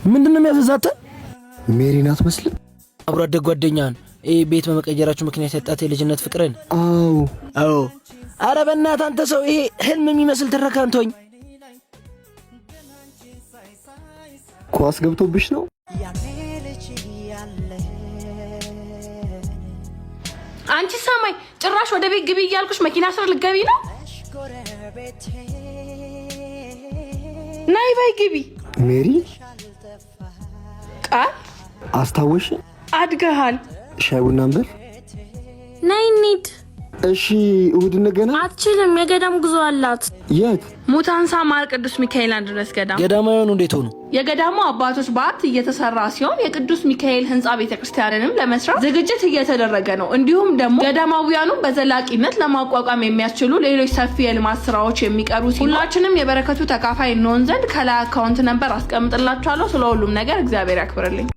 ምንድነው የሚያፈዛተ? ሜሪ ናት መስል አብሮ አደግ ጓደኛን ቤት በመቀየራችሁ ምክንያት ያጣት የልጅነት ፍቅርን። አዎ አረ በእናትህ አንተ ሰው ይሄ ህልም የሚመስል ተረካንቶኝ። ኳስ ገብቶብሽ ነው? አንቺ ሰማይ ጭራሽ ወደ ቤት ግቢ እያልኩሽ መኪና ስር ልትገቢ ነው? ናይ ባይ ግቢ። ሜሪ ቃል አስታወሽ? አድገሃል። ሻይ ቡና እንበል። ናይ እንሂድ። እሺ እሑድ እንገና። አትችልም፣ የገዳም ጉዞ አላት። የት? ሙታንሳ ማር ቅዱስ ሚካኤል አንድረስ ገዳም። ገዳማውያኑ እንዴት ሆኑ? የገዳሙ አባቶች በአት እየተሰራ ሲሆን የቅዱስ ሚካኤል ህንጻ ቤተክርስቲያንንም ለመስራት ዝግጅት እየተደረገ ነው። እንዲሁም ደግሞ ገዳማውያኑ በዘላቂነት ለማቋቋም የሚያስችሉ ሌሎች ሰፊ የልማት ስራዎች የሚቀሩ ሲሆን ሁላችንም የበረከቱ ተካፋይ እንሆን ዘንድ ከላይ አካውንት ነምበር አስቀምጥላችኋለሁ። ስለሁሉም ነገር እግዚአብሔር ያክብርልኝ።